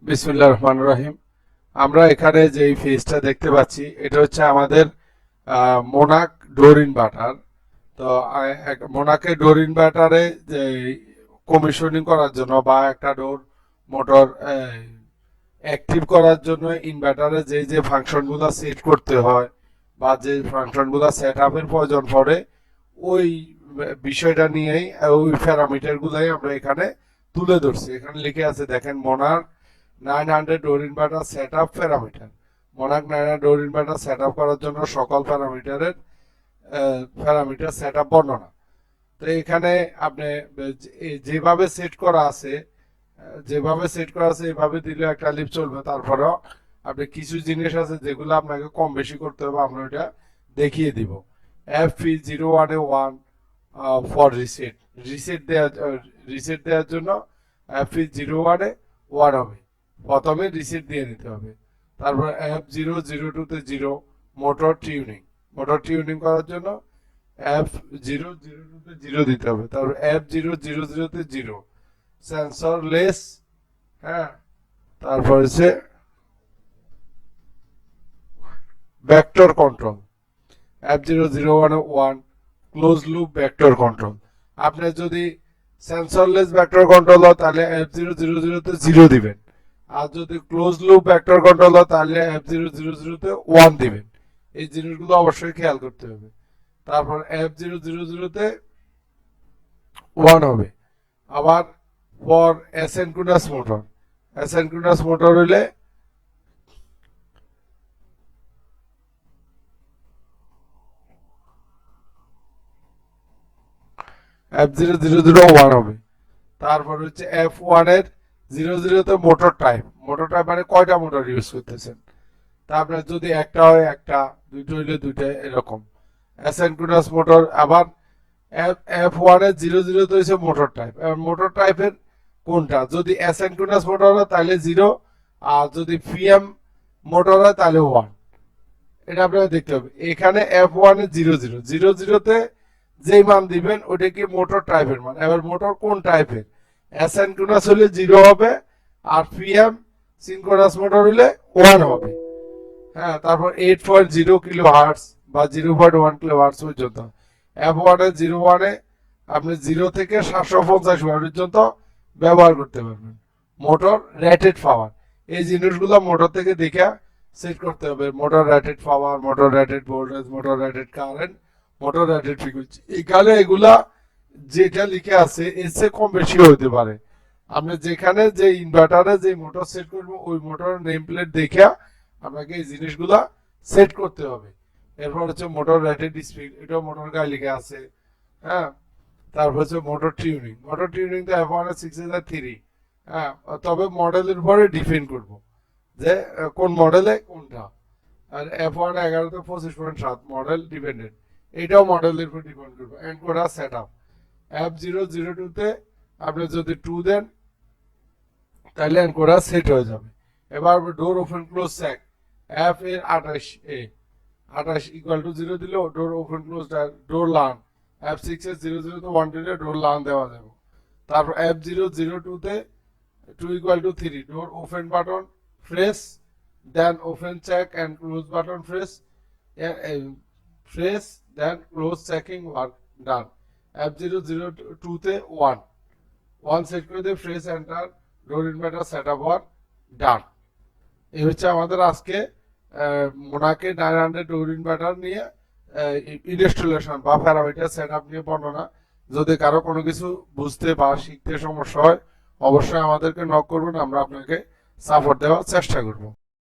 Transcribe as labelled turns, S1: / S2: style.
S1: বিসমিল্লাহির রহমানির রহিম। আমরা এখানে যে ফেজটা দেখতে পাচ্ছি এটা হচ্ছে আমাদের মোনাক ডোর ইনভার্টার। তো মোনাকে ডোর ইনভার্টারে যে কমিশনিং করার জন্য বা একটা ডোর মোটর অ্যাক্টিভ করার জন্য ইনভার্টারে যে যে ফাংশনগুলো সেট করতে হয় বা যে ফাংশনগুলো সেট আপের প্রয়োজন পড়ে ওই বিষয়টা নিয়েই ওই প্যারামিটারগুলোই আমরা এখানে তুলে ধরছি। এখানে লিখে আছে দেখেন, monk 900 door inverter set up parameter. Monk 900 door inverter set up করার জন্য সকল প্যারামিটার সেট আপ বর্ণনা। তো এখানে আপনি যেভাবে সেট করা আছে এভাবে দিলে একটা লিপ চলবে। তারপরেও আপনি কিছু জিনিস আছে যেগুলো আপনাকে কম বেশি করতে হবে, আমরা ওটা দেখিয়ে দিব। FP01 ফর রিসেট দেওয়ার জন্য FP01 1 হবে, প্রথমে রিসেট দিয়ে নিতে হবে। তারপর F002 তে 0 মোটর টিউনিং করার জন্য F002 তে 0 দিতে হবে। তারপর F000 তে 0 সেন্সর লেস। হ্যাঁ, তারপর হচ্ছে vector control F001 close loop vector control. আপনি যদি সেন্সরলেস ভেক্টর কন্ট্রোল হয় তাহলে F000 তে 0 দিবেন, আর যদি ক্লোজ লুপ ভেক্টর কন্ট্রোল হয় তাহলে F000 তে 1 দিবেন। এই জিনিসগুলো অবশ্যই খেয়াল করতে হবে। তারপর F000 তে 1 হবে। আবার ফর অ্যাসিনক্রোনাস মোটর হইলে F000 1 হবে। তারপর হচ্ছে F1 এর 00 তে মোটর টাইপ মানে কয়টা মোটর ইউজ করতেছেন। তারপরে যদি একটা হয় একটা, দুইটা হইলে দুইটা, এরকম অ্যাসিনক্রোনাস মোটর। আবার F1 এর 00 তে হচ্ছে মোটর টাইপ। মোটর টাইপের কোনটা, যদি অ্যাসিনক্রোনাস মোটর হয় তাহলে 0, আর যদি পিএম মোটর হয় তাহলে 1। এটা আপনাকে দেখতে হবে। এখানে F1 এর 00 তে যেই মান দিবেন ওটা কি মোটর টাইপের মান। এবার মোটর কোন টাইপের, অ্যাসিনক্রোনাস হলে 0 হবে, আর পিএম সিনক্রোনাস মোটর হলে 1 হবে। হ্যাঁ, তারপর 8.0 কিলো হার্টস বা 0.1 কিলো হার্টস পর্যন্ত। F1 এর 01 এ আপনি 0 থেকে 750 ওয়াট পর্যন্ত ব্যবহার করতে পারবেন। মোটর রেটেড পাওয়ার, এই জিনিসগুলো মোটর থেকে দেখে সেট করতে হবে। Motor rated power, motor rated voltage, motor rated current, motor rated frequency. এখানে এগুলা যেটা লিখে আছে এর চেয়ে কম বেশি হতে পারে। আপনি যেখানে যে ইনভার্টারে যে মোটর সেট করবো ওই মোটর নেম প্লেট দেখে আপনাকে এই জিনিসগুলা সেট করতে হবে। এরপর হচ্ছে মোটর রেটেড স্পিড, এটাও মোটর গায়ে লিখে আছে। হ্যাঁ, তারপর হচ্ছে মোটর টিউনিং তো F1 এর 6003। হ্যাঁ, তবে মডেলের উপরে ডিপেন্ড করবো যে কোন মডেলে কোনটা। আর F1 11 তে 25.7 মডেল ডিপেন্ডেন্ট, এটাও মডেলের উপর ডিপেন্ড করবে। এনকোডার সেট আপ F002 তে আপনি যদি 2 দেন তাহলে এনকোডার সেট হয়ে যাবে। এবার door open close check, F এর 28 ইকুয়াল টু 0 দিলে door open close, door learn F6 এর 00 তে 1 দিলে ডোর লার্ন দেওয়া যাবে। তারপর F002 তে 2 equal to 3 door open button press, then open check and close button press, then close checking work done. F002 তে 1 সেট করে দিয়ে press enter door inverter set up work done. এই হচ্ছে আমাদের আজকে মোনাকে 900 ডোর ইনভার্টার নিয়ে ইনস্টলেশন বা প্যারামিটার সেট আপ নিয়ে বর্ণনা। যদি কারো কোনো কিছু বুঝতে বা শিখতে সমস্যা হয় অবশ্যই আমাদেরকে নক করবেন, আমরা আপনাকে সাপোর্ট দেওয়ার চেষ্টা করব।